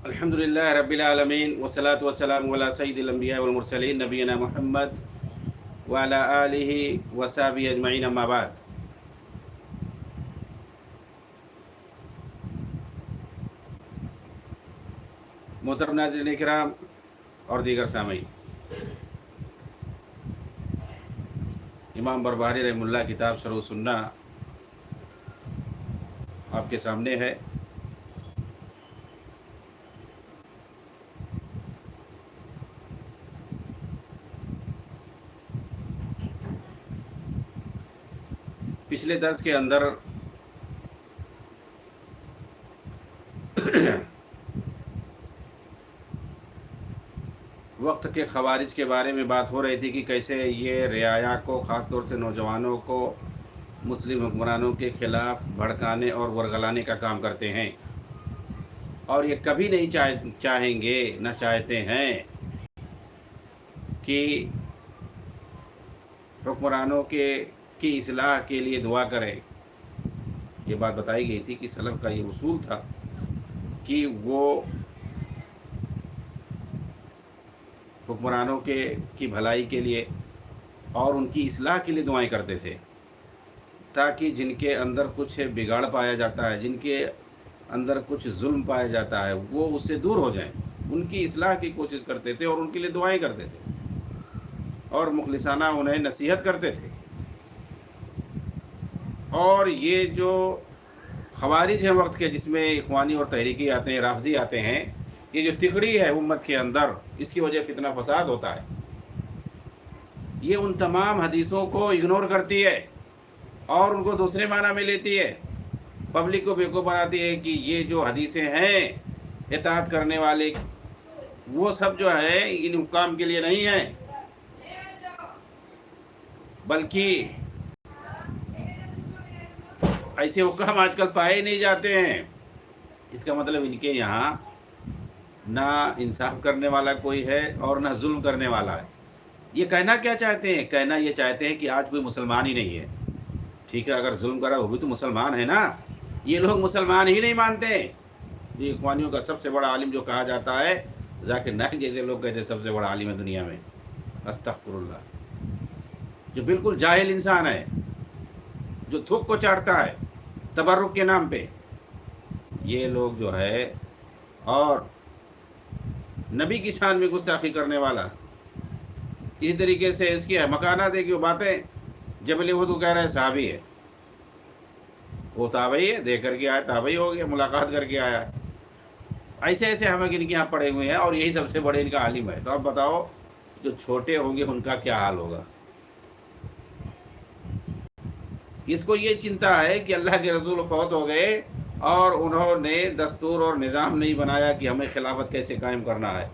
الحمدللہ رب العالمین والصلاة والسلام علی سید الانبیاء والمرسلین نبینا محمد وعلی آلہ وصحبہ اجمعین، اما بعد۔ محترم ناظرین کرام اور دیگر سامعین، امام بربہاری رحمہ اللہ کتاب شرح السنہ آپ کے سامنے ہے۔ پچھلے درس کے اندر وقت کے خوارج کے بارے میں بات ہو رہی تھی کہ کیسے یہ رعایا کو، خاص طور سے نوجوانوں کو مسلم حکمرانوں کے خلاف بھڑکانے اور ورگلانے کا کام کرتے ہیں، اور یہ کبھی نہیں چاہیں گے، نہ چاہتے ہیں کہ حکمرانوں کی اصلاح کے لیے دعا کریں۔ یہ بات بتائی گئی تھی کہ سلف کا یہ اصول تھا کہ وہ حکمرانوں کی بھلائی کے لیے اور ان کی اصلاح کے لیے دعائیں کرتے تھے، تاکہ جن کے اندر کچھ بگاڑ پایا جاتا ہے، جن کے اندر کچھ ظلم پایا جاتا ہے، وہ اس سے دور ہو جائیں۔ ان کی اصلاح کی کوشش کرتے تھے اور ان کے لیے دعائیں کرتے تھے اور مخلصانہ انہیں نصیحت کرتے تھے۔ اور یہ جو خوارج ہیں وقت کے، جس میں اخوانی اور تحریکی آتے ہیں، رافضی آتے ہیں، یہ جو تکڑی ہے امت کے اندر، اس کی وجہ فتنہ فساد ہوتا ہے۔ یہ ان تمام حدیثوں کو اگنور کرتی ہے اور ان کو دوسرے معنی میں لیتی ہے، پبلک کو بیوقوف بناتی ہے کہ یہ جو حدیثیں ہیں اطاعت کرنے والے، وہ سب جو ہے ان حکام کے لیے نہیں ہیں، بلکہ ایسے حکام آج کل پائے نہیں جاتے ہیں۔ اس کا مطلب ان کے یہاں نہ انصاف کرنے والا کوئی ہے اور نہ ظلم کرنے والا ہے۔ یہ کہنا کیا چاہتے ہیں؟ کہنا یہ چاہتے ہیں کہ آج کوئی مسلمان ہی نہیں ہے۔ ٹھیک ہے، اگر ظلم کرا وہ بھی تو مسلمان ہے نا۔ یہ لوگ مسلمان ہی نہیں مانتے۔ یہ اخوانیوں کا سب سے بڑا عالم جو کہا جاتا ہے، ذاکر نائک جیسے لوگ کہتے ہیں سب سے بڑا عالم ہے دنیا میں، استغفر اللہ، جو بالکل جاہل انسان ہے، جو تھوک کو چاٹتا ہے تبرک کے نام پہ، یہ لوگ جو ہے، اور نبی کی شان میں گستاخی کرنے والا، اسی طریقے سے اس کی مکانات ہے کہ وہ باتیں، جبل وہ تو کہہ رہا ہے صحابی ہے، وہ تابعی ہے، دیکھ کر کے آیا، تابعی ہو گیا، ملاقات کر کے آیا۔ ایسے ایسے ہم ان کے یہاں پڑے ہوئے ہیں، اور یہی سب سے بڑے ان کا عالم ہے۔ تو اب بتاؤ جو چھوٹے ہوں گے ان کا کیا حال ہوگا؟ اس کو یہ چنتا ہے کہ اللہ کے رسول فوت ہو گئے اور انہوں نے دستور اور نظام نہیں بنایا کہ ہمیں خلافت کیسے قائم کرنا ہے۔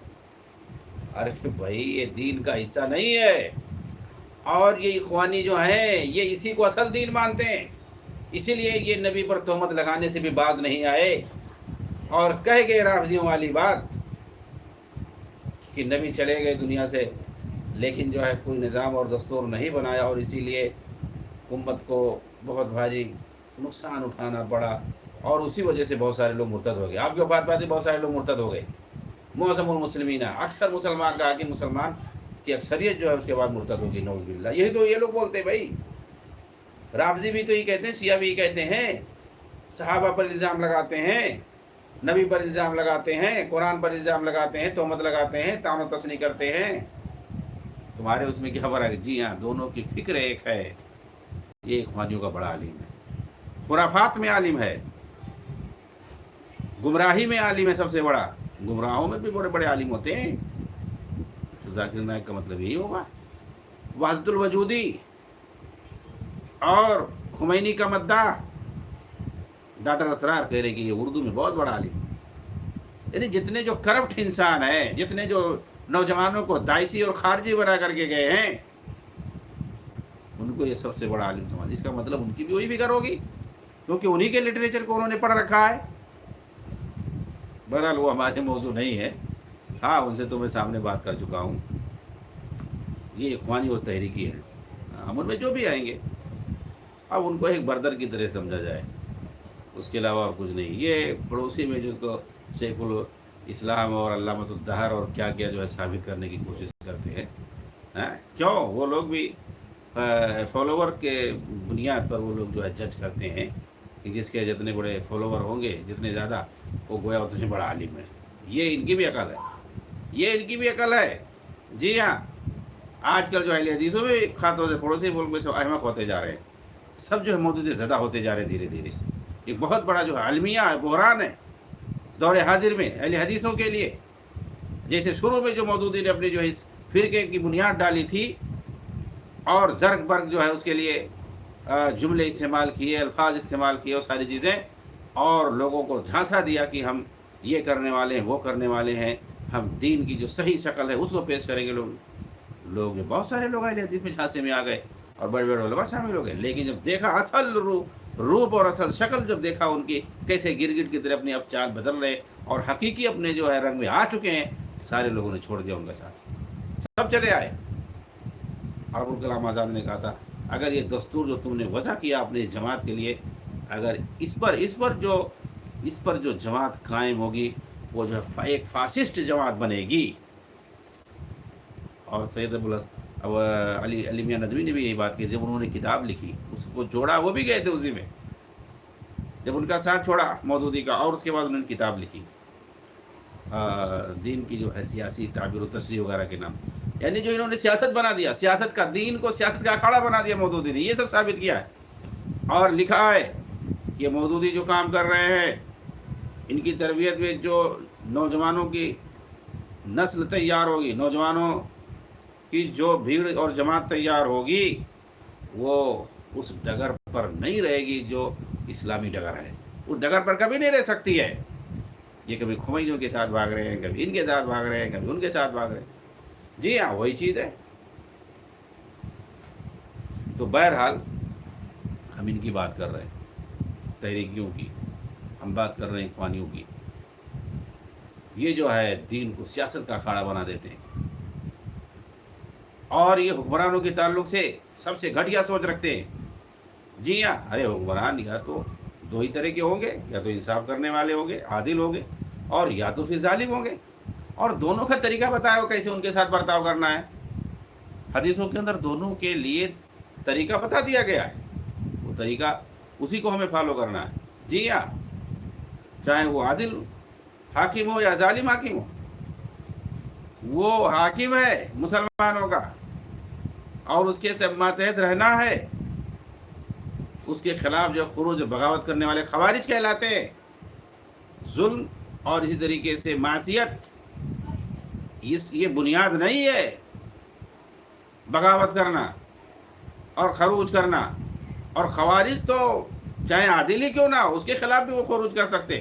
ارے بھائی، یہ دین کا حصہ نہیں ہے، اور یہ اخوانی جو ہیں یہ اسی کو اصل دین مانتے ہیں۔ اسی لیے یہ نبی پر تہمت لگانے سے بھی باز نہیں آئے اور کہہ گئے رافضیوں والی بات کہ نبی چلے گئے دنیا سے، لیکن جو ہے کوئی نظام اور دستور نہیں بنایا، اور اسی لیے امت کو بہت بھاری نقصان اٹھانا پڑا، اور اسی وجہ سے بہت سارے لوگ مرتد ہو گئے۔ آپ کے بات پاتے بہت سارے لوگ مرتد ہو گئے، معظم المسلمین، اکثر مسلمان کہا کہ مسلمان کی اکثریت جو ہے اس کے بعد مرتد ہوگی، نعوذ باللہ۔ یہی تو یہ لوگ بولتے ہیں بھائی، رافضی بھی تو یہ کہتے ہیں، شیعہ بھی یہ کہتے ہیں، صحابہ پر الزام لگاتے ہیں، نبی پر الزام لگاتے ہیں، قرآن پر الزام لگاتے ہیں، تہمت لگاتے ہیں، طعن و تثنی کرتے ہیں۔ تمہارے اس میں کیا فرق ہے؟ جی ہاں، دونوں کی فکر ایک ہے۔ یہ اخوانیوں کا بڑا عالم ہے، خرافات میں عالم ہے، گمراہی میں عالم ہے، سب سے بڑا۔ گمراہوں میں بھی بڑے بڑے عالم ہوتے ہیں، تو ذاکر نائک کا مطلب یہی ہوگا۔ وحدت الوجودی اور خمینی کا مداح ڈاکٹر اسرار کہہ رہے کہ یہ اردو میں بہت بڑا عالم ہے۔ یعنی جتنے جو کرپٹ انسان ہیں، جتنے جو نوجوانوں کو داعشی اور خارجی بنا کر کے گئے ہیں، ان کو یہ سب سے بڑا عالم سمجھ۔ اس کا مطلب ان کی بھی وہی فکر ہوگی، کیونکہ انہی کے لٹریچر کو انہوں نے پڑھ رکھا ہے۔ بہرحال وہ ہمارے موضوع نہیں ہے۔ ہاں، ان سے تو میں سامنے بات کر چکا ہوں۔ یہ اخوانی اور تحریکی ہے، ہم ان میں جو بھی آئیں گے اب ان کو ایک بردر کی طرح سمجھا جائے، اس کے علاوہ اور کچھ نہیں۔ یہ پڑوسی میں جس کو اسلام اور علامۃ الدہر اور کیا کیا جو ہے ثابت کرنے کی کوشش کرتے ہیں. ہاں کیوں وہ لوگ بھی فالوور کے بنیاد پر وہ لوگ جو ہے جج کرتے ہیں کہ جس کے جتنے بڑے فالوور ہوں گے جتنے زیادہ وہ گویا اتنے بڑا عالم ہے. یہ ان کی بھی عقل ہے، یہ ان کی بھی عقل ہے. جی ہاں، آج کل جو اہل حدیثوں میں خاص طور سے پڑوسی ملک میں سب احمق ہوتے جا رہے ہیں، سب جو ہے مودودی زدہ ہوتے جا رہے ہیں دھیرے دھیرے. ایک بہت بڑا جو ہے عالمیہ ہے، بحران ہے دور حاضر میں اہل حدیثوں کے لیے. جیسے شروع میں جو مودودی نے اپنی جو اس فرقے کی بنیاد ڈالی تھی اور زرگ برگ جو ہے اس کے لیے جملے استعمال کیے، الفاظ استعمال کیے اور ساری چیزیں، اور لوگوں کو جھانسا دیا کہ ہم یہ کرنے والے ہیں وہ کرنے والے ہیں، ہم دین کی جو صحیح شکل ہے اس کو پیش کریں گے. لوگ بہت سارے لوگ اہل حدیث میں جھانسے میں آ گئے اور بڑے بڑے علماء شامل ہو گئے. لیکن جب دیکھا اصل روپ اور اصل شکل جب دیکھا ان کی کیسے گرگٹ کی طرح اپنی اب چال بدل رہے اور حقیقی اپنے جو ہے رنگ میں آ چکے ہیں، سارے لوگوں نے چھوڑ دیا ان کا ساتھ، سب چلے آئے. اور ابوالکلام آزاد نے کہا تھا اگر یہ دستور جو تم نے وضع کیا اپنی جماعت کے لیے، اگر اس پر جو جماعت قائم ہوگی وہ جو ہے ایک فاسسٹ جماعت بنے گی. اور سید اب علی میاں ندوی نے بھی یہی بات کی. جب انہوں نے کتاب لکھی اس کو جوڑا، وہ بھی گئے تھے اسی میں، جب ان کا ساتھ چھوڑا مودودی کا، اور اس کے بعد انہوں نے کتاب لکھی دین کی جو ہے سیاسی تعبیر و تشریح وغیرہ کے نام، یعنی جو انہوں نے سیاست بنا دیا، سیاست کا دین کو سیاست کا اکھاڑا بنا دیا مودودی نے. یہ سب ثابت کیا ہے اور لکھا ہے کہ مودودی جو کام کر رہے ہیں ان کی تربیت میں جو نوجوانوں کی نسل تیار ہوگی، نوجوانوں کی جو بھیڑ اور جماعت تیار ہوگی وہ اس ڈگر پر نہیں رہے گی جو اسلامی ڈگر ہے. اس ڈگر پر کبھی نہیں رہ سکتی ہے. یہ کبھی خمینیوں کے ساتھ بھاگ رہے ہیں، کبھی ان کے ساتھ بھاگ رہے ہیں، کبھی ان کے ساتھ بھاگ رہے ہیں. جی ہاں وہی چیز ہے. تو بہرحال ہم ان کی بات کر رہے ہیں، تحریکیوں کی، ہم بات کر رہے ہیں اخوانیوں کی. یہ جو ہے دین کو سیاست کا اکھاڑا بنا دیتے ہیں اور یہ حکمرانوں کے تعلق سے سب سے گھٹیا سوچ رکھتے ہیں. جی ہاں، ارے حکمران یا تو دو ہی طرح کے ہوں گے، یا تو انصاف کرنے والے ہوں گے، عادل ہوں گے، اور یا تو پھر ظالم ہوں گے. اور دونوں کا طریقہ بتایا ہو کیسے ان کے ساتھ برتاؤ کرنا ہے. حدیثوں کے اندر دونوں کے لیے طریقہ بتا دیا گیا ہے، وہ طریقہ اسی کو ہمیں فالو کرنا ہے. جی ہاں، چاہے وہ عادل حاکم ہو یا ظالم حاکم ہو، وہ حاکم ہے مسلمانوں کا اور اس کے ماتحت رہنا ہے. اس کے خلاف جو خروج بغاوت کرنے والے خوارج کہلاتے ہیں. ظلم اور اسی طریقے سے معصیت یہ بنیاد نہیں ہے بغاوت کرنا اور خروج کرنا. اور خوارج تو چاہے عادل ہی کیوں نہ ہو اس کے خلاف بھی وہ خروج کر سکتے.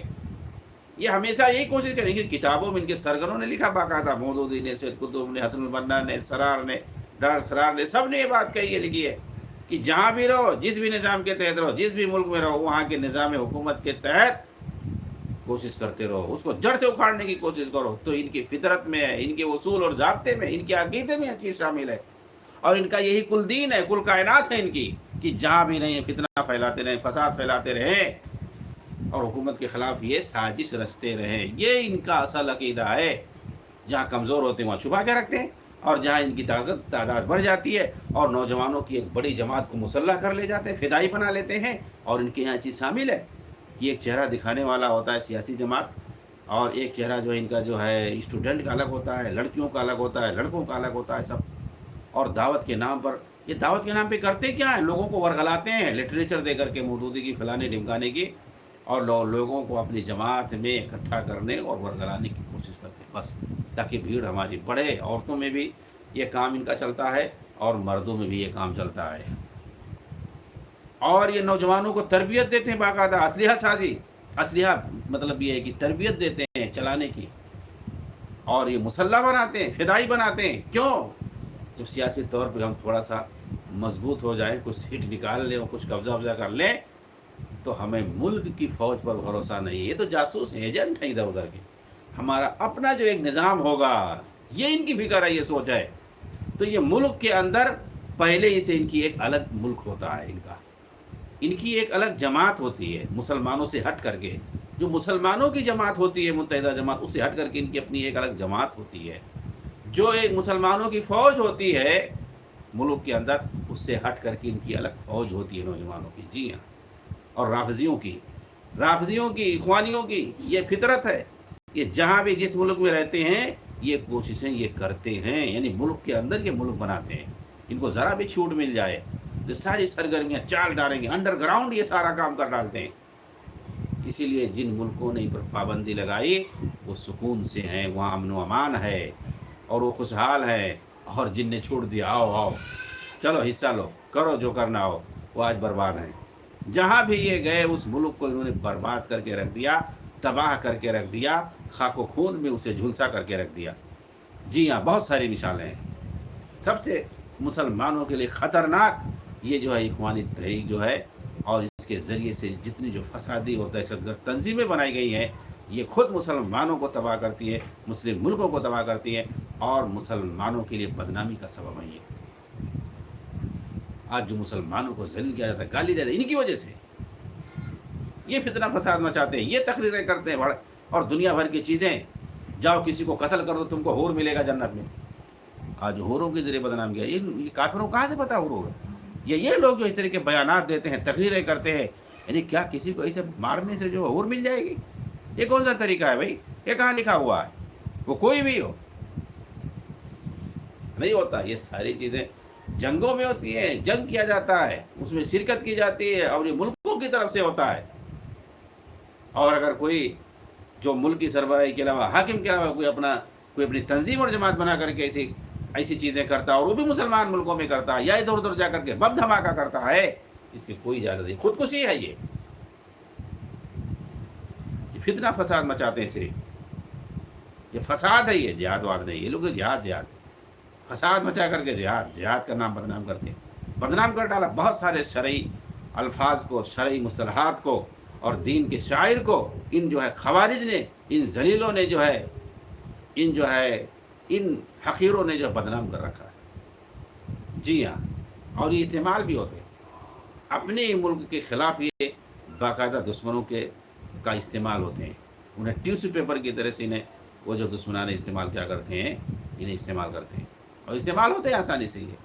یہ ہمیشہ یہی کوشش کریں گے. کتابوں میں ان کے سرگروں نے لکھا باقاعدہ، مودودی نے، سید قطب نے، حسن البنا نے، سرار نے، ڈاکٹر سرار نے، سب نے یہ بات کہی ہے، لکھی ہے کہ جہاں بھی رہو، جس بھی نظام کے تحت رہو، جس بھی ملک میں رہو، وہاں کے نظام حکومت کے تحت کوشش کرتے رہو، اس کو جڑ سے اکھاڑنے کی کوشش کرو. تو ان کی فطرت میں ہے، ان کے اصول اور ضابطے میں، ان کے عقیدے میں یہ چیز شامل ہے اور ان کا یہی کل دین ہے، کل کائنات ہے ان کی، کہ جہاں بھی رہیں فتنہ پھیلاتے رہیں، فساد پھیلاتے رہیں اور حکومت کے خلاف یہ سازش رچتے رہیں. یہ ان کا اصل عقیدہ ہے. جہاں کمزور ہوتے ہیں وہاں چھپا کے رکھتے ہیں، اور جہاں ان کی تعداد بڑھ جاتی ہے اور نوجوانوں کی ایک بڑی جماعت کو مسلح کر لے جاتے ہیں، فدائی بنا لیتے ہیں. اور ان کے یہاں چیز شامل ہے کہ ایک چہرہ دکھانے والا ہوتا ہے سیاسی جماعت، اور ایک چہرہ جو ان کا جو ہے اسٹوڈنٹ کا الگ ہوتا ہے، لڑکیوں کا الگ ہوتا ہے، لڑکوں کا الگ ہوتا ہے سب. اور دعوت کے نام پر، یہ دعوت کے نام پہ کرتے کیا ہیں؟ لوگوں کو ورغلاتے ہیں لٹریچر دے کر کے، مودودی کی پھلانے ڈھمکانے کی، اور لوگوں کو اپنی جماعت میں اکٹھا کرنے اور ورگلانے کی کوشش کرتے ہیں بس، تاکہ بھیڑ ہماری بڑھے. عورتوں میں بھی یہ کام ان کا چلتا ہے اور مردوں میں بھی یہ کام چلتا ہے. اور یہ نوجوانوں کو تربیت دیتے ہیں باقاعدہ، اسلحہ سازی، اسلحہ مطلب یہ ہے کہ تربیت دیتے ہیں چلانے کی، اور یہ مسلح بناتے ہیں، فدائی بناتے ہیں. کیوں؟ جب سیاسی طور پہ ہم تھوڑا سا مضبوط ہو جائیں، کچھ سیٹ نکال لیں اور کچھ قبضہ کر لیں، تو ہمیں ملک کی فوج پر بھروسہ نہیں. یہ تو جاسوس ایجنٹ ہیں ادھر ادھر کے. ہمارا اپنا جو ایک نظام ہوگا، یہ ان کی فکر ہے، یہ سوچ ہے. تو یہ ملک کے اندر پہلے ہی سے ان کی ایک الگ ملک ہوتا ہے، ان کی ایک الگ جماعت ہوتی ہے مسلمانوں سے ہٹ کر کے. جو مسلمانوں کی جماعت ہوتی ہے متحدہ جماعت، اس سے ہٹ کر کے ان کی اپنی ایک الگ جماعت ہوتی ہے. جو ایک مسلمانوں کی فوج ہوتی ہے ملک کے اندر، اس سے ہٹ کر کے ان کی الگ فوج ہوتی ہے نوجوانوں کی. جی ہاں. اور رافضیوں کی اخوانیوں کی یہ فطرت ہے. یہ جہاں بھی جس ملک میں رہتے ہیں یہ کوششیں یہ کرتے ہیں، یعنی ملک کے اندر یہ ملک بناتے ہیں. ان کو ذرا بھی چھوٹ مل جائے تو ساری سرگرمیاں چال ڈالیں گے، انڈر گراؤنڈ یہ سارا کام کر ڈالتے ہیں. اسی لیے جن ملکوں نے ان پر پابندی لگائی وہ سکون سے ہیں، وہاں امن و امان ہے اور وہ خوشحال ہے. اور جن نے چھوڑ دیا آؤ چلو حصہ لو کرو جو کرنا ہو، وہ آج برباد ہیں. جہاں بھی یہ گئے اس ملک کو انہوں نے برباد کر کے رکھ دیا، تباہ کر کے رکھ دیا، خاک و خون میں اسے جھلسا کر کے رکھ دیا. جی ہاں، بہت ساری مثالیں ہیں. سب سے مسلمانوں کے لیے خطرناک یہ جو ہے اخوانی تحریک جو ہے، اور اس کے ذریعے سے جتنی جو فسادی اور دہشت گرد تنظیمیں بنائی گئی ہیں یہ خود مسلمانوں کو تباہ کرتی ہے، مسلم ملکوں کو تباہ کرتی ہے اور مسلمانوں کے لیے بدنامی کا سبب ہے. یہ آج جو مسلمانوں کو ذلیل کیا جاتا ہے، گالی دیتے ہیں، ان کی وجہ سے یہ فتنہ فساد مچاتے ہیں، یہ تقریریں کرتے ہیں اور دنیا بھر کی چیزیں. جاؤ کسی کو قتل کر دو تم کو حور ملے گا جنت میں. آج حوروں کے ذریعے بدنام کیا. یہ کافروں کہاں سے پتا حور؟ یہ لوگ جو اس طرح کے بیانات دیتے ہیں، تقریریں کرتے ہیں، یعنی کیا کسی کو ایسے مارنے سے جو حور مل جائے گی؟ یہ کون سا طریقہ ہے بھائی؟ یہ کہاں لکھا ہوا ہے؟ وہ کوئی بھی ہو نہیں ہوتا. یہ ساری چیزیں جنگوں میں ہوتی ہیں، جنگ کیا جاتا ہے، اس میں شرکت کی جاتی ہے اور یہ ملکوں کی طرف سے ہوتا ہے. اور اگر کوئی جو ملک کی سربراہی کے علاوہ، حاکم کے علاوہ کوئی اپنی تنظیم اور جماعت بنا کر کے ایسی چیزیں کرتا ہے اور وہ بھی مسلمان ملکوں میں کرتا ہے یا ادھر ادھر جا کر کے بم دھماکہ کرتا ہے، اس کی کوئی اجازت نہیں. خودکشی ہے. یہ فتنہ فساد مچاتے ہیں. صرف یہ فساد ہے، یہ جہاد واد نہیں. یہ لوگ جہاد فساد مچا کر کے جہاد کا نام بدنام کرتے ہیں. بدنام کر ڈالا بہت سارے شرعی الفاظ کو، شرعی مصطلحات کو اور دین کے شاعر کو. ان جو ہے خوارج نے، ان ذلیلوں نے جو ہے ان حقیروں نے جو بدنام کر رکھا ہے. جی ہاں. اور یہ استعمال بھی ہوتے ہیں اپنے ملک کے خلاف. یہ باقاعدہ دشمنوں کا استعمال ہوتے ہیں. انہیں ٹیوشو پیپر کی طرح سے انہیں وہ جو دشمنان استعمال کیا کرتے ہیں، انہیں استعمال کرتے ہیں اور استعمال ہوتے ہیں آسانی سے. یہ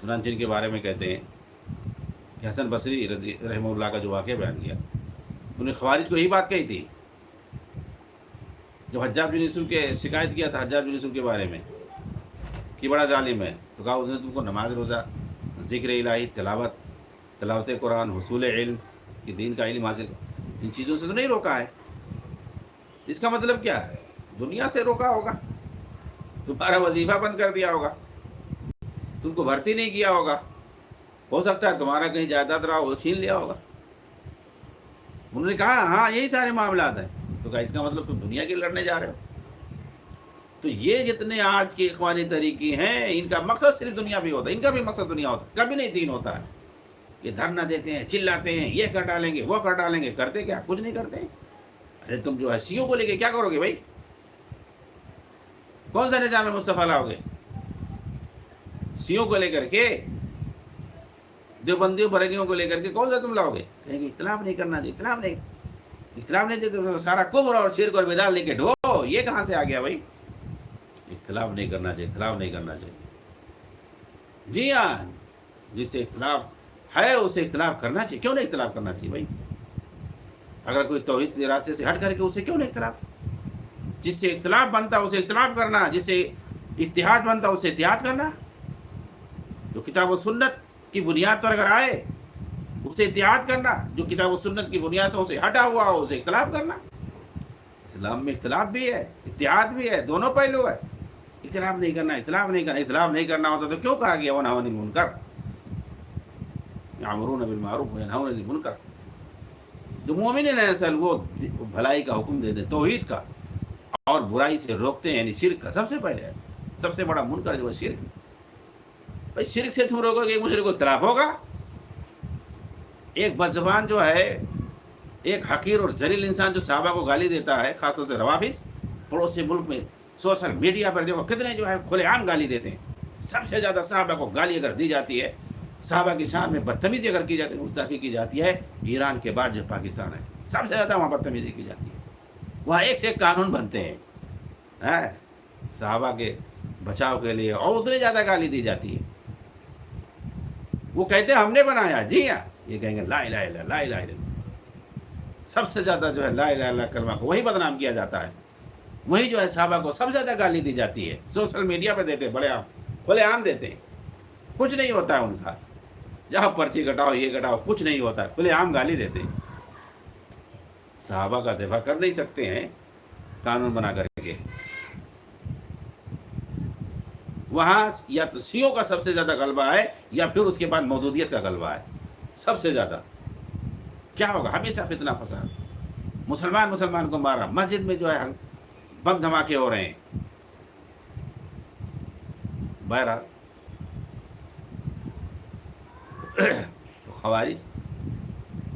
چنانچہ ان کے بارے میں کہتے ہیں کہ حسن بصری رحمہ اللہ کا جو واقعہ بیان کیا، انہوں نے خوارج کو یہی بات کہی تھی جب حجاج بن یوسف کے شکایت کیا تھا حجاج بن یوسف کے بارے میں کہ بڑا ظالم ہے. تو کہا اس نے تم کو نماز روزہ، ذکر الہی، تلاوت قرآن، حصول علم، کہ دین کا علم حاصل، ان چیزوں سے تو نہیں روکا ہے. اس کا مطلب کیا ہے؟ دنیا سے روکا ہوگا، تمہارا وظیفہ بند کر دیا ہوگا، تم کو بھرتی نہیں کیا ہوگا، ہو سکتا ہے تمہارا کہیں جائیداد رہا وہ چھین لیا ہوگا. انہوں نے کہا ہاں یہی سارے معاملات ہیں. تو کہا اس کا مطلب تم دنیا کے لڑنے جا رہے ہو. تو یہ جتنے آج کے اخوانی طریقے ہیں ان کا مقصد صرف دنیا بھی ہوتا ہے. ان کا بھی مقصد دنیا ہوتا ہے، کبھی نہیں دین ہوتا ہے. یہ دھرنا دیتے ہیں، چلاتے ہیں، یہ کر ڈالیں گے، وہ کر ڈالیں گے. کرتے کیا؟ کچھ نہیں کرتے. ارے تم جو ہے سیوں کو لے کے کیا کرو گے بھائی؟ کون سا نظام مصطفیٰ لاؤ گے؟ سیوں کو لے کر کے، دیوبندیوں بریلیوں کو لے کر کے کون سا تم لاؤ گے؟ کہیں گے اختلاف نہیں کرنا چاہیے، اختلاف نہیں چاہیے، سارا کفر اور شرک اور بدعت لے کے ڈھو. یہ کہاں سے آ گیا بھائی؟ اختلاف نہیں کرنا چاہیے. جی ہاں، جس سے اختلاف ہے اسے اختلاف کرنا چاہیے. کیوں نہیں اختلاف کرنا چاہیے بھائی؟ اگر کوئی توحید کے راستے سے ہٹ کر کے اسے کیوں نہیں اختلاف؟ جس سے اختلاف بنتا ہے اسے اختلاف کرنا، جس سے اتحاد بنتا ہے اسے اتحاد کرنا. جو کتاب و سنت کی بنیاد پر اگر آئے اسے اتحاد کرنا، جو کتاب و سنت کی بنیاد سے اسے ہٹا ہوا ہو اسے اختلاف کرنا. اسلام میں اختلاف بھی ہے، اتحاد بھی ہے، دونوں پہلو ہے. اختلاف نہیں کرنا ہوتا تو کیوں کہا گیا وَيَنْهَوْنَ عَنِ الْمُنْكَرِ يَأْمُرُونَ بِالْمَعْرُوفِ وَيَنْهَوْنَ عَنِ الْمُنْكَرِ. جو مومن ہیں اصل وہ بھلائی کا حکم دیتے، توحید کا، اور برائی سے روکتے ہیں، یعنی شرک کا. سب سے پہلے سب سے بڑا منکر جو ہے شرک. بھائی شرک سے تم روکو گے، مجھے کوئی اختلاف ہوگا؟ ایک بدزبان جو ہے، ایک حقیر اور ذلیل انسان جو صحابہ کو گالی دیتا ہے، خاص طور سے روافض، پڑوسی ملک میں سوشل میڈیا پر دیکھو کتنے جو ہے کھلے عام گالی دیتے ہیں. سب سے زیادہ صحابہ کو گالی اگر دی جاتی ہے صحابہ کی شان میں بدتمیزی اگر کی جاتی ہے گستاخی کی جاتی ہے، ایران کے بعد جو پاکستان ہے سب سے زیادہ وہاں بدتمیزی کی جاتی ہے، وہاں ایک سے ایک قانون بنتے ہیں صحابہ کے بچاؤ کے لیے، اور اتنی زیادہ گالی دی جاتی ہے۔ وہ کہتے ہیں ہم نے بنایا، جی ہاں، یہ کہیں گے لا الہ الا اللہ، لا الہ الا اللہ۔ سب سے زیادہ جو ہے لا الہ الا اللہ کلمہ کو وہی بدنام کیا جاتا ہے، وہی جو ہے صحابہ کو سب سے زیادہ گالی دی جاتی ہے، سوشل میڈیا پہ دیتے ہیں، بڑے عام کھلے عام دیتے ہیں، کچھ نہیں ہوتا ہے ان کا، جہاں پرچی کٹاؤ یہ کٹاؤ کچھ نہیں ہوتا ہے، کھلے عام گالی دیتے ہیں۔ صحابہ کا دفاع کر نہیں سکتے ہیں قانون بنا کر کے۔ وہاں یا تو شیعوں کا سب سے زیادہ غلبہ ہے، یا پھر اس کے بعد مودودیت کا غلبہ ہے سب سے زیادہ۔ کیا ہوگا؟ ہمیشہ فتنہ فساد، مسلمان کو مارا، مسجد میں جو ہے بم دھماکے ہو رہے ہیں۔ بہرحال تو خوارج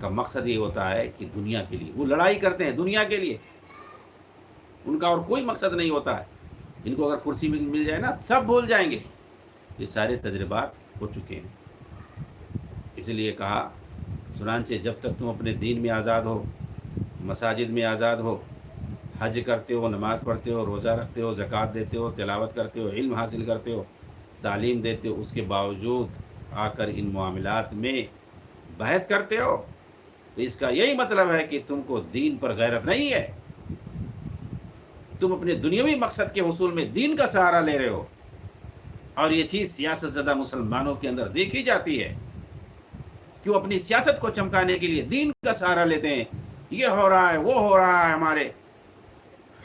کا مقصد یہ ہوتا ہے کہ دنیا کے لیے وہ لڑائی کرتے ہیں، دنیا کے لیے، ان کا اور کوئی مقصد نہیں ہوتا ہے۔ ان کو اگر کرسی مل جائے نا سب بھول جائیں گے، یہ سارے تجربات ہو چکے ہیں۔ اس لیے کہا چنانچہ جب تک تم اپنے دین میں آزاد ہو، مساجد میں آزاد ہو، حج کرتے ہو، نماز پڑھتے ہو، روزہ رکھتے ہو، زکوٰۃ دیتے ہو، تلاوت کرتے ہو، علم حاصل کرتے ہو، تعلیم دیتے ہو، اس کے باوجود آ کر ان معاملات میں بحث کرتے ہو، تو اس کا یہی مطلب ہے کہ تم کو دین پر غیرت نہیں ہے، تم اپنے دنیاوی مقصد کے حصول میں دین کا سہارا لے رہے ہو۔ اور یہ چیز سیاست زدہ مسلمانوں کے اندر دیکھی جاتی ہے کہ وہ اپنی سیاست کو چمکانے کے لیے دین کا سہارا لیتے ہیں، یہ ہو رہا ہے، وہ ہو رہا ہے،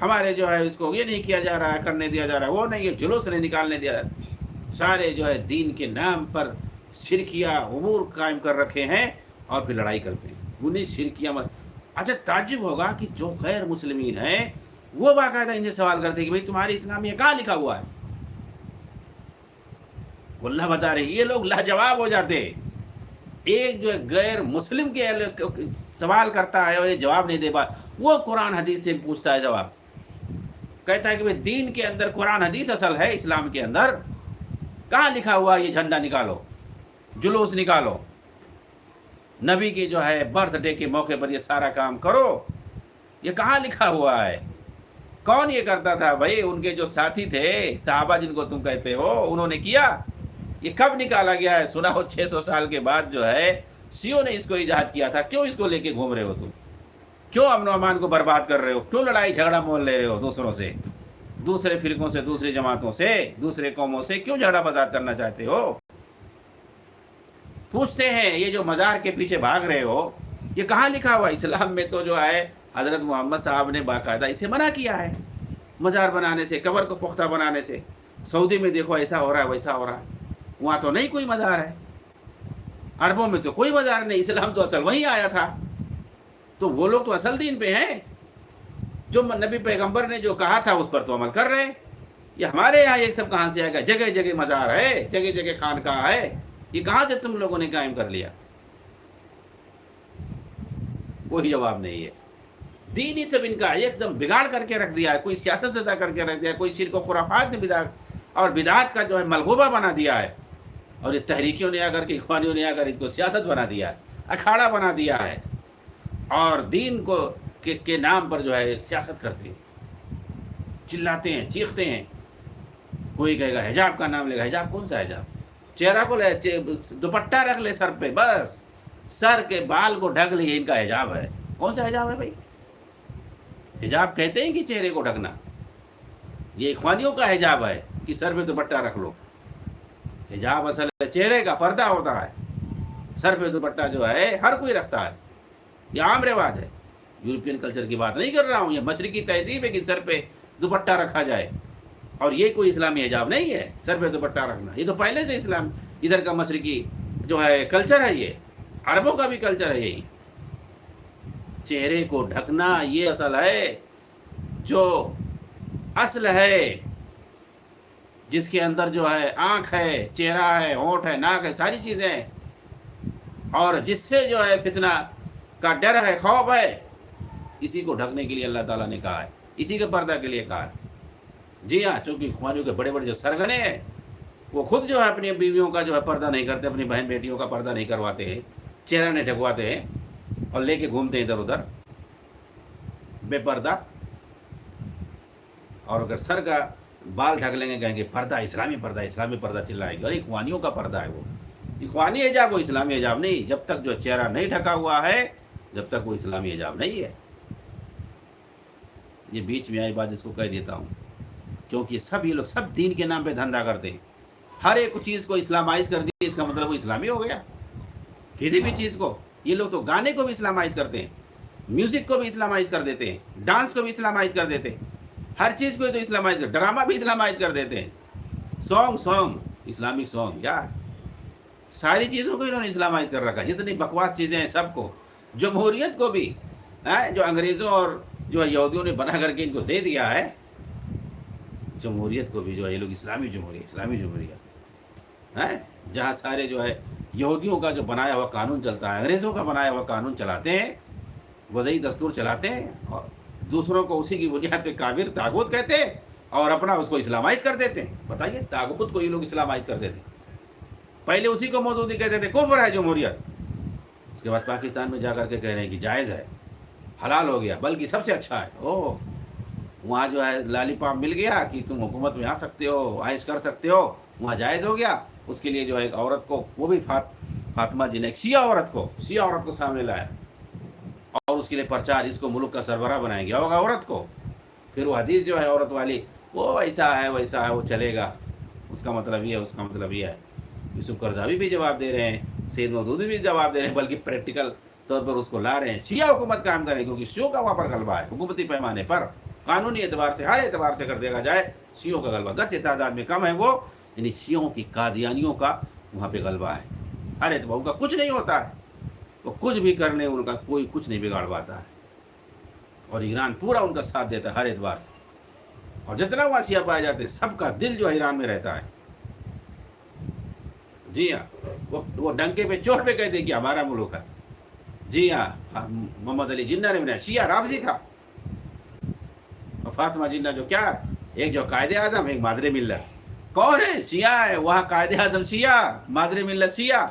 ہمارے جو ہے اس کو یہ نہیں کیا جا رہا ہے، کرنے دیا جا رہا ہے، وہ نہیں، یہ جلوس نہیں نکالنے دیا جا رہا ہے۔ سارے جو ہے دین کے نام پر شرکیہ امور قائم کر رکھے ہیں اور پھر لڑائی کرتے ہیں انہیں شرکیہ اچھا تعجب ہوگا کہ جو غیر مسلمین ہیں وہ باقاعدہ ان سے سوال کرتے ہیں کہ بھئی تمہاری اسلام میں کہاں لکھا ہوا ہے؟ وہ اللہ بتا رہے، یہ لوگ لاجواب ہو جاتے ہیں۔ ایک جو ہے غیر مسلم کے سوال کرتا ہے اور یہ جواب نہیں دے پا، وہ قرآن حدیث سے پوچھتا ہے جواب، کہتا ہے کہ بھئی دین کے اندر قرآن حدیث اصل ہے، اسلام کے اندر کہاں لکھا ہوا ہے یہ جھنڈا نکالو، جلوس نکالو، نبی کی جو ہے برتھ ڈے کے موقع پر یہ سارا کام کرو، یہ کہاں لکھا ہوا ہے؟ کون یہ کرتا تھا؟ بھائی ان کے جو ساتھی تھے صحابہ جن کو تم کہتے ہو، انہوں نے کیا؟ یہ کب نکالا گیا ہے؟ سنا ہو 600 سال کے بعد جو ہے سیوں نے اس کو ایجاد کیا تھا۔ کیوں اس کو لے کے گھوم رہے ہو تم؟ کیوں امن و امان کو برباد کر رہے ہو؟ کیوں لڑائی جھگڑا مول لے رہے ہو دوسروں سے، دوسرے فرقوں سے، دوسری جماعتوں سے، دوسرے قوموں سے کیوں جھگڑا فساد کرنا چاہتے ہو؟ پوچھتے ہیں یہ جو مزار کے پیچھے بھاگ رہے ہو یہ کہاں لکھا ہوا؟ اسلام میں تو جو ہے حضرت محمد صاحب نے باقاعدہ اسے منع کیا ہے، مزار بنانے سے، قبر کو پختہ بنانے سے۔ سعودی میں دیکھو ایسا ہو رہا ہے، ویسا ہو رہا ہے، وہاں تو نہیں کوئی مزار ہے، عربوں میں تو کوئی مزار نہیں، اسلام تو اصل وہیں آیا تھا، تو وہ لوگ تو اصل دین پہ ہیں، جو نبی پیغمبر نے جو کہا تھا اس پر تو عمل کر رہے ہیں۔ یہ ہمارے یہاں یہ سب کہاں سے آئے گا؟ جگہ جگہ مزار ہے، جگہ جگہ خانقاہ ہے، یہ کہاں سے تم لوگوں نے قائم کر لیا؟ کوئی جواب نہیں ہے۔ دین ہی سب ان کا ایک دم بگاڑ کر کے رکھ دیا ہے، کوئی سیاست زدہ کر کے رکھ دیا ہے، کوئی شرک و خرافات نے بدعت اور بدعات کا جو ہے ملغوبہ بنا دیا ہے، اور یہ تحریکیوں نے آ کر کے، اخوانیوں نے آ کر اس کو سیاست بنا دیا ہے، اکھاڑا بنا دیا ہے، اور دین کو کے نام پر جو ہے سیاست کرتے ہیں، چلاتے ہیں، چیختے ہیں۔ کوئی کہے گا حجاب کا نام لے گا، حجاب کون سا حجاب؟ چہرہ کو لے، دوپٹہ رکھ لے سر پہ، بس سر کے بال کو ڈھک لے، ان کا حجاب ہے۔ کون سا حجاب ہے بھائی؟ حجاب کہتے ہیں کہ چہرے کو ڈھکنا، یہ اخوانیوں کا حجاب ہے کہ سر پہ دوپٹہ رکھ لو۔ حجاب اصل چہرے کا پردہ ہوتا ہے، سر پہ دوپٹہ جو ہے ہر کوئی رکھتا ہے، یہ عام رواج ہے۔ یورپین کلچر کی بات نہیں کر رہا ہوں، یہ مشرقی تہذیب ہے کہ سر پہ دوپٹہ رکھا جائے، اور یہ کوئی اسلامی حجاب نہیں ہے سر پہ دوپٹہ رکھنا، یہ تو پہلے سے اسلام ادھر کا مشرقی جو ہے کلچر ہے، یہ عربوں کا بھی کلچر ہے یہی۔ چہرے کو ڈھکنا یہ اصل ہے، جو اصل ہے، جس کے اندر جو ہے آنکھ ہے، چہرہ ہے، ہونٹ ہے، ناک ہے، ساری چیزیں ہیں، اور جس سے جو ہے فتنہ کا ڈر ہے، خوف ہے، اسی کو ڈھکنے کے لیے اللہ تعالیٰ نے کہا ہے، اسی کے پردہ کے لیے کہا ہے۔ جی ہاں، چونکہ اخوانیوں کے بڑے بڑے جو سرگنے ہیں وہ خود جو ہے اپنی بیویوں کا جو ہے پردہ نہیں کرتے، اپنی بہن بیٹیوں کا پردہ نہیں کرواتے ہیں، چہرہ نہیں ڈھکواتے ہیں، اور لے کے گھومتے ہیں ادھر ادھر بے پردہ. اور اگر سر کا بال ڈھک لیں گے کہیں گے پردہ اسلامی پردہ چلائیں گے. اور اخوانیوں کا پردہ ہے وہ، اخوانی حجاب، وہ اسلامی حجاب نہیں. جب تک جو چہرہ نہیں ڈھکا ہوا ہے جب تک وہ اسلامی حجاب نہیں ہے. یہ بیچ میں آئی بات جس کو کہہ دیتا ہوں، کیونکہ یہ لوگ سب دین کے نام پہ دھندا کرتے ہیں. ہر ایک چیز کو اسلامائز کر دی، اس کا مطلب وہ اسلامی ہو گیا. کسی بھی چیز کو، یہ لوگ تو گانے کو بھی اسلامائز کرتے ہیں، میوزک کو بھی اسلامائز کر دیتے ہیں، ڈانس کو بھی اسلامائز کر دیتے ہیں، ہر چیز کو تو اسلامائز کر، ڈرامہ بھی اسلامائز کر دیتے ہیں. سانگ اسلامک سانگ، کیا ساری چیزوں کو انہوں نے اسلامائز کر رکھا. جتنی بکواس چیزیں ہیں سب کو. جمہوریت کو بھی جو انگریزوں اور جو یہودیوں نے بنا کر کے ان کو دے دیا ہے، جمہوریت کو بھی جو ہے یہ لوگ اسلامی جمہوریت ہے، جہاں سارے جو ہے یہودیوں کا جو بنایا ہوا قانون چلتا ہے، انگریزوں کا بنایا ہوا قانون چلاتے ہیں، وضعی دستور چلاتے ہیں، اور دوسروں کو اسی کی بنیاد پہ کافر طاغوت کہتے ہیں، اور اپنا اس کو اسلامائز کر دیتے ہیں. بتائیے، طاغوت کو یہ لوگ اسلامائز کر دیتے ہیں. پہلے اسی کو مودودی کہتے تھے کفر ہے جمہوریت. اس کے بعد پاکستان میں جا کر کے کہہ رہے ہیں کہ جائز ہے، حلال ہو گیا، بلکہ سب سے اچھا ہے. وہاں جو ہے لالی پاپ مل گیا کہ تم حکومت میں آ سکتے ہو، عائش کر سکتے ہو، وہاں جائز ہو گیا. اس کے لیے جو ہے ایک عورت کو، وہ بھی فاطمہ جی نے ایک شیعہ عورت کو سامنے لایا، اور اس کے لیے پرچار، اس کو ملک کا سربراہ بنائیں گے ہوگا عورت کو. پھر وہ حدیث جو ہے عورت والی، وہ ایسا ہے ویسا ہے، وہ چلے گا، اس کا مطلب یہ ہے، اس کا مطلب یہ ہے. یوسف قرضاوی بھی جواب دے رہے ہیں، سید مودودی بھی جواب دے رہے ہیں، بلکہ پریکٹیکل طور پر اس کو لا رہے ہیں. شیعہ حکومت قائم کریں، کیونکہ شیعوں کا وہاں پر غلبہ ہے حکومتی پیمانے پر، قانونی اعتبار سے، ہر اعتبار سے اگر دیکھا جائے شیعوں کا غلبہ، گرچہ تعداد میں کم ہے وہ، یعنی شیعوں کی قادیانیوں کا وہاں پہ غلبہ ہے. ہر اعتبار ان کا کچھ نہیں ہوتا ہے، وہ کچھ بھی کرنے ان کا کوئی کچھ نہیں بگاڑ پاتا ہے. اور ایران پورا ان کا ساتھ دیتا ہے ہر اعتبار سے. اور جتنا وہاں شیعہ پائے جاتے ہیں، سب کا دل جو ہے ایران میں رہتا ہے. جی ہاں، وہ ڈنکے پہ چوٹ پہ کہتے ہیں کہ ہمارا ملک ہے. جی ہاں، محمد علی جناح نے بنایا، شیعہ رافضی تھا. اور فاطمہ جناح جو کیا، ایک جو قائد اعظم، ایک مادر ملت. کون ہے؟ شیعہ ہے. وہاں قائد اعظم شیعہ، مادر ملت شیعہ،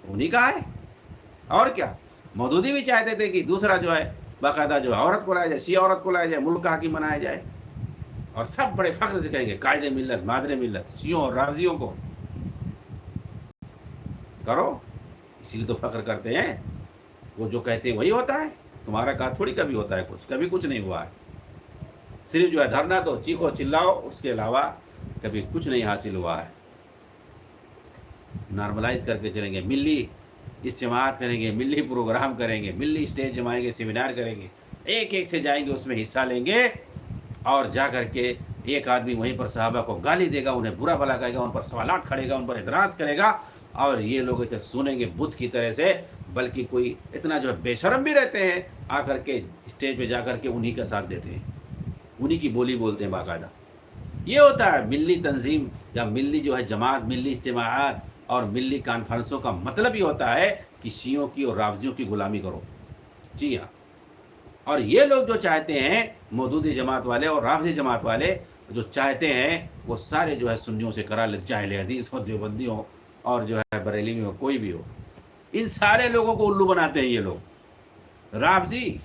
انہی کا ہے. اور کیا، مودودی بھی چاہتے تھے کہ دوسرا جو ہے باقاعدہ جو عورت کو لایا جائے، شیعہ عورت کو لایا جائے، ملک کا حاکم بنایا جائے. اور سب بڑے فخر سے کہیں گے قائد ملت، مادر ملت، شیعوں اور رافضیوں کو کرو. اسی لیے تو فخر کرتے ہیں. وہ جو کہتے ہیں وہی ہوتا ہے. تمہارا کہا تھوڑی کبھی ہوتا ہے کچھ، کبھی کچھ نہیں ہوا ہے. صرف جو ہے دھرنا تو چیخو چلاؤ، اس کے علاوہ کبھی کچھ نہیں حاصل ہوا ہے. نارملائز کر کے چلیں گے، ملی اجتماعات کریں گے، ملی پروگرام کریں گے، ملی اسٹیج جمائیں گے، سیمینار کریں گے، ایک ایک سے جائیں گے، اس میں حصہ لیں گے، اور جا کر کے ایک آدمی وہیں پر صحابہ کو گالی دے گا، انہیں برا بھلا کہے گا، ان پر سوالات کھڑے گا، ان پر اعتراض کرے گا، اور یہ لوگ اسے سنیں گے بت کی طرح سے. بلکہ کوئی اتنا جو ہے بے شرم بھی رہتے ہیں، آ کر کے اسٹیج پہ جا کر کے انہی کا ساتھ دیتے ہیں، انہی کی بولی بولتے ہیں باقاعدہ. یہ ہوتا ہے ملی تنظیم یا ملی جو ہے جماعت، ملی اجتماعات اور ملی کانفرنسوں کا مطلب یہ ہوتا ہے کہ شیعوں کی اور رافضیوں کی غلامی کرو. جی ہاں. اور یہ لوگ جو چاہتے ہیں، مودودی جماعت والے اور رافضی جماعت والے جو چاہتے ہیں، وہ سارے جو ہے سنیوں سے کرا لے، چاہے اہل حدیث ہو، دیوبندی ہو، اور جو ہے بریلوی ہو، کوئی بھی ہو. ان سارے لوگوں کو الو بناتے ہیں یہ لوگ رافضی.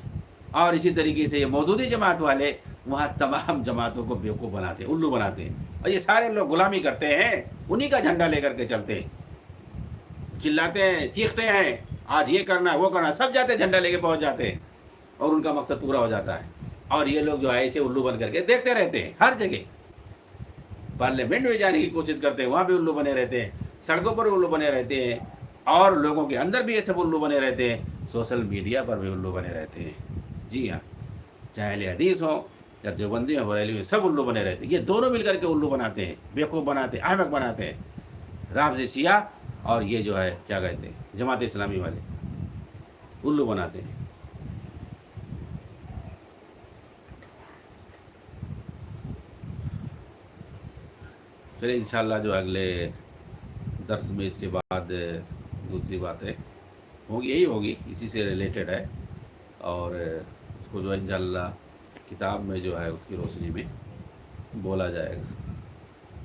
اور اسی طریقے سے یہ مودودی جماعت والے وہاں تمام جماعتوں کو بیوقوف بناتے ہیں، الو بناتے ہیں. اور یہ سارے لوگ غلامی کرتے ہیں، انہی کا جھنڈا لے کر کے چلتے ہیں، چلاتے ہیں، چیختے ہیں، آج یہ کرنا ہے، وہ کرنا ہے، سب جاتے ہیں، جھنڈا لے کے پہنچ جاتے ہیں، اور ان کا مقصد پورا ہو جاتا ہے. اور یہ لوگ جو ہے ایسے الو بن کر کے دیکھتے رہتے ہیں. ہر جگہ پارلیمنٹ میں جانے کی کوشش کرتے ہیں، وہاں بھی الو بنے رہتے ہیں، سڑکوں پر الو بنے رہتے ہیں، اور لوگوں کے اندر بھی یہ سب الو بنے رہتے ہیں، سوشل میڈیا پر بھی الو بنے رہتے ہیں. جی ہاں، چاہے اہل حدیث ہو یا دیوبندی ہو، بریلوی ہو، سب الو بنے رہتے ہیں. یہ دونوں مل کر کے الو بناتے ہیں، بیوقوف بناتے ہیں، احمق بناتے ہیں. رافضی شیعہ اور یہ جو ہے کیا کہتے ہیں جماعت اسلامی والے، الو بناتے ہیں. چلے انشاءاللہ جو اگلے درس میں اس کے بعد دوسری باتیں ہوگی، یہی ہوگی، اسی سے ریلیٹڈ ہے. اور اس کو جو ہے انشاءاللہ کتاب میں جو ہے اس کی روشنی میں بولا جائے گا.